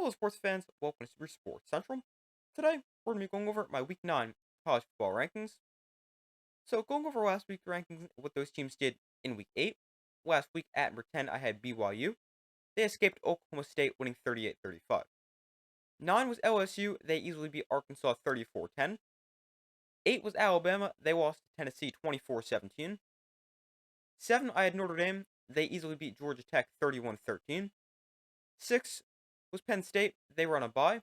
Hello, sports fans. Welcome to Super Sports Central. Today, we're going to be going over my Week 9 college football rankings. So, going over last week's rankings, what those teams did in Week 8. Last week at number 10, I had BYU. They escaped Oklahoma State, winning 38-35. 9 was LSU. They easily beat Arkansas 34-10. 8 was Alabama. They lost to Tennessee 24-17. 7, I had Notre Dame. They easily beat Georgia Tech 31-13. 6 was Penn State. They were on a bye.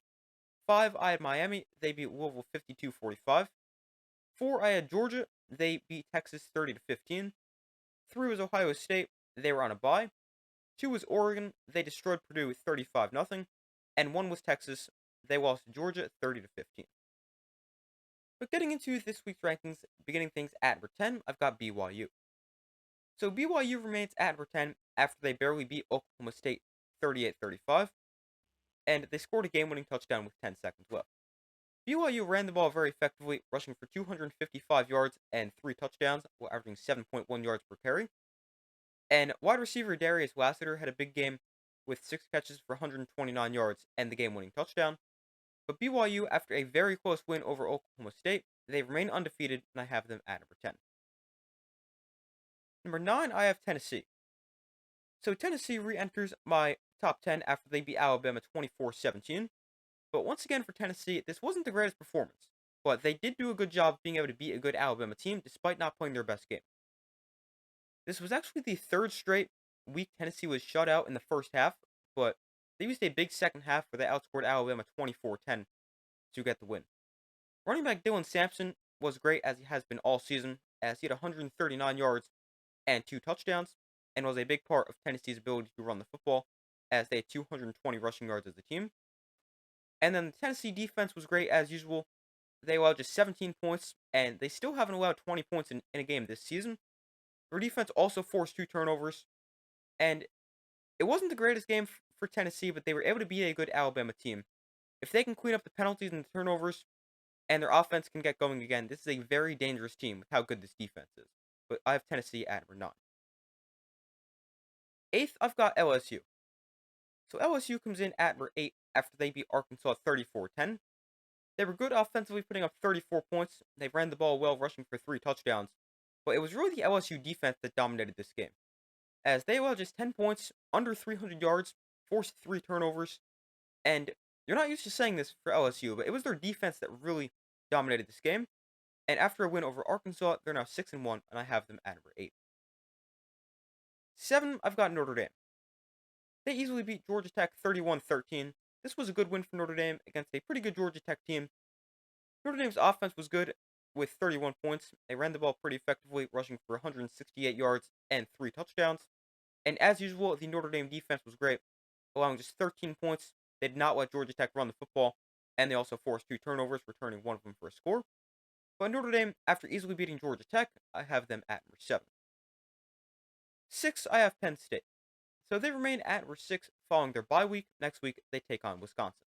5, I had Miami. They beat Louisville 52-45. 4, I had Georgia. They beat Texas 30-15. 3 was Ohio State. They were on a bye. 2 was Oregon. They destroyed Purdue 35-0. And 1 was Texas. They lost to Georgia 30-15. But getting into this week's rankings, beginning things at number 10, I've got BYU. So BYU remains at number 10 after they barely beat Oklahoma State 38-35. And they scored a game-winning touchdown with 10 seconds left. BYU ran the ball very effectively, rushing for 255 yards and 3 touchdowns, while averaging 7.1 yards per carry. And wide receiver Darius Lassiter had a big game with 6 catches for 129 yards and the game-winning touchdown. But BYU, after a very close win over Oklahoma State, they remain undefeated, and I have them at number 10. Number 9, I have Tennessee. So Tennessee re-enters my top 10 after they beat Alabama 24-17. But once again for Tennessee, this wasn't the greatest performance. But they did do a good job being able to beat a good Alabama team despite not playing their best game. This was actually the third straight week Tennessee was shut out in the first half, but they used a big second half where they outscored Alabama 24-10 to get the win. Running back Dylan Sampson was great as he has been all season, as he had 139 yards and 2 touchdowns, and was a big part of Tennessee's ability to run the football, as they had 220 rushing yards as a team. And then the Tennessee defense was great as usual. They allowed just 17 points, and they still haven't allowed 20 points in a game this season. Their defense also forced 2 turnovers, and it wasn't the greatest game for Tennessee, but they were able to beat a good Alabama team. If they can clean up the penalties and the turnovers, and their offense can get going again, this is a very dangerous team with how good this defense is. But I have Tennessee at number 9. 8th, I've got LSU. So LSU comes in at number 8 after they beat Arkansas 34-10. They were good offensively, putting up 34 points. They ran the ball well, rushing for 3 touchdowns. But it was really the LSU defense that dominated this game, as they allowed just 10 points, under 300 yards, forced 3 turnovers. And you're not used to saying this for LSU, but it was their defense that really dominated this game. And after a win over Arkansas, they're now 6-1, and I have them at number 8. 7, I've got Notre Dame. They easily beat Georgia Tech 31-13. This was a good win for Notre Dame against a pretty good Georgia Tech team. Notre Dame's offense was good with 31 points. They ran the ball pretty effectively, rushing for 168 yards and 3 touchdowns. And as usual, the Notre Dame defense was great, allowing just 13 points. They did not let Georgia Tech run the football, and they also forced 2 turnovers, returning 1 of them for a score. But Notre Dame, after easily beating Georgia Tech, I have them at number 7. 6, I have Penn State. So they remain at number 6 following their bye week. Next week, they take on Wisconsin.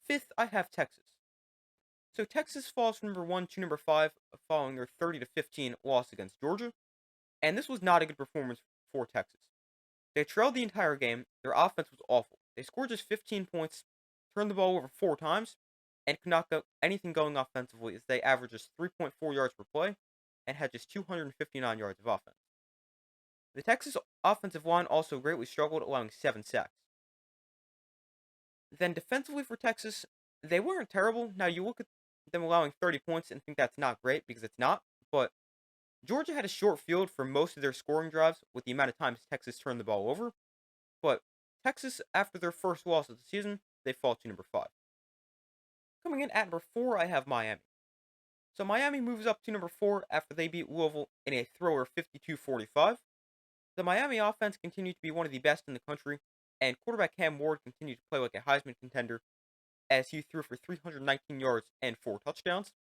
5th, I have Texas. So Texas falls from number 1 to number 5 following their 30-15 loss against Georgia. And this was not a good performance for Texas. They trailed the entire game. Their offense was awful. They scored just 15 points, turned the ball over 4 times, and could not get anything going offensively as they averaged just 3.4 yards per play and had just 259 yards of offense. The Texas offensive line also greatly struggled, allowing 7 sacks. Then defensively for Texas, they weren't terrible. Now you look at them allowing 30 points and think that's not great because it's not, but Georgia had a short field for most of their scoring drives with the amount of times Texas turned the ball over. But Texas, after their first loss of the season, they fall to number 5. Coming in at number 4, I have Miami. So Miami moves up to number 4 after they beat Louisville in a thrower 52-45. The Miami offense continued to be one of the best in the country, and quarterback Cam Ward continued to play like a Heisman contender as he threw for 319 yards and 4 touchdowns.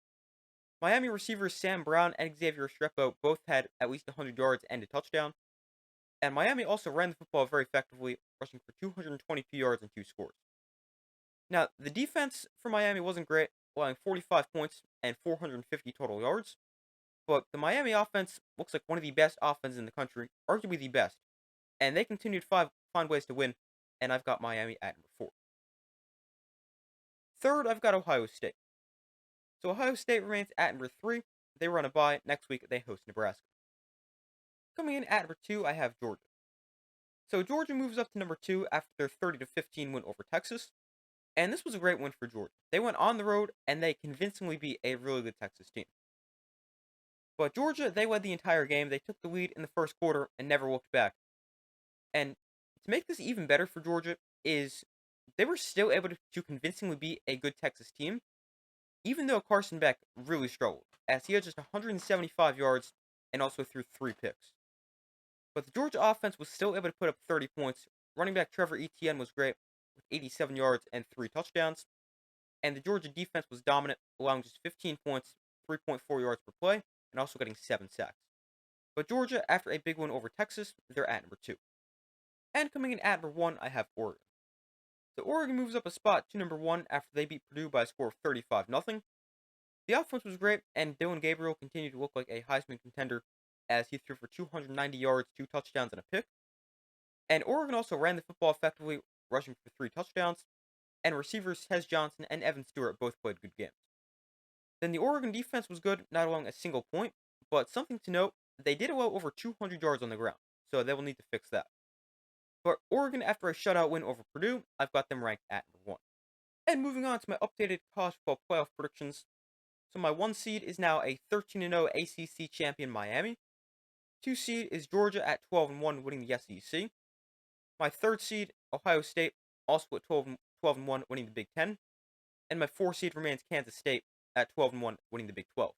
Miami receivers Sam Brown and Xavier Restrepo both had at least 100 yards and a touchdown. And Miami also ran the football very effectively, rushing for 222 yards and 2 scores. Now, the defense for Miami wasn't great, allowing 45 points and 450 total yards. But the Miami offense looks like one of the best offenses in the country, arguably the best. And they continue to find ways to win, and I've got Miami at number 4. Third, I've got Ohio State. So Ohio State remains at number 3. They run a bye. Next week, they host Nebraska. Coming in at number 2, I have Georgia. So Georgia moves up to number 2 after their 30-15 win over Texas. And this was a great win for Georgia. They went on the road, and they convincingly beat a really good Texas team. But Georgia, they led the entire game. They took the lead in the first quarter and never looked back. And to make this even better for Georgia is they were still able to convincingly beat a good Texas team, even though Carson Beck really struggled, as he had just 175 yards and also threw 3 picks. But the Georgia offense was still able to put up 30 points. Running back Trevor Etienne was great with 87 yards and 3 touchdowns. And the Georgia defense was dominant, allowing just 15 points, 3.4 yards per play, and also getting 7 sacks. But Georgia, after a big win over Texas, they're at number 2. And coming in at number 1, I have Oregon. So Oregon moves up a spot to number 1 after they beat Purdue by a score of 35-0. The offense was great, and Dillon Gabriel continued to look like a Heisman contender as he threw for 290 yards, 2 touchdowns, and a pick. And Oregon also ran the football effectively, rushing for 3 touchdowns, and receivers Hez Johnson and Evan Stewart both played good games. Then the Oregon defense was good, not allowing a single point, but something to note, they did allow over 200 yards on the ground, so they will need to fix that. But Oregon, after a shutout win over Purdue, I've got them ranked at number 1. And moving on to my updated college football playoff predictions. So my 1 seed is now a 13-0 ACC champion Miami. 2 seed is Georgia at 12-1, winning the SEC. My 3rd seed, Ohio State, also at 12-1, winning the Big Ten. And my 4 seed remains Kansas State at 12-1, winning the Big 12.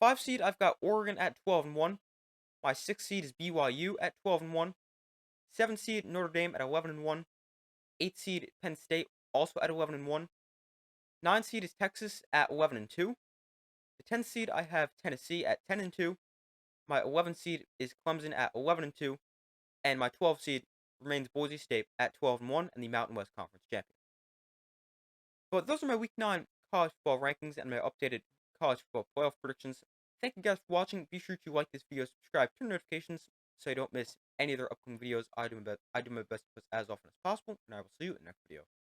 5 seed, I've got Oregon at 12-1. My 6th seed is BYU at 12-1. 7th seed, Notre Dame at 11-1. 8th seed, Penn State, also at 11-1. 9th seed is Texas at 11-2. The 10th seed, I have Tennessee at 10-2. My 11th seed is Clemson at 11-2. And my 12th seed remains Boise State at 12-1 and the Mountain West Conference champion. But those are my Week 9 college football rankings and my updated college football playoff predictions. Thank you guys for watching. Be sure to like this video, subscribe, turn notifications so you don't miss any other upcoming videos. I do my best to post as often as possible, and I will see you in the next video.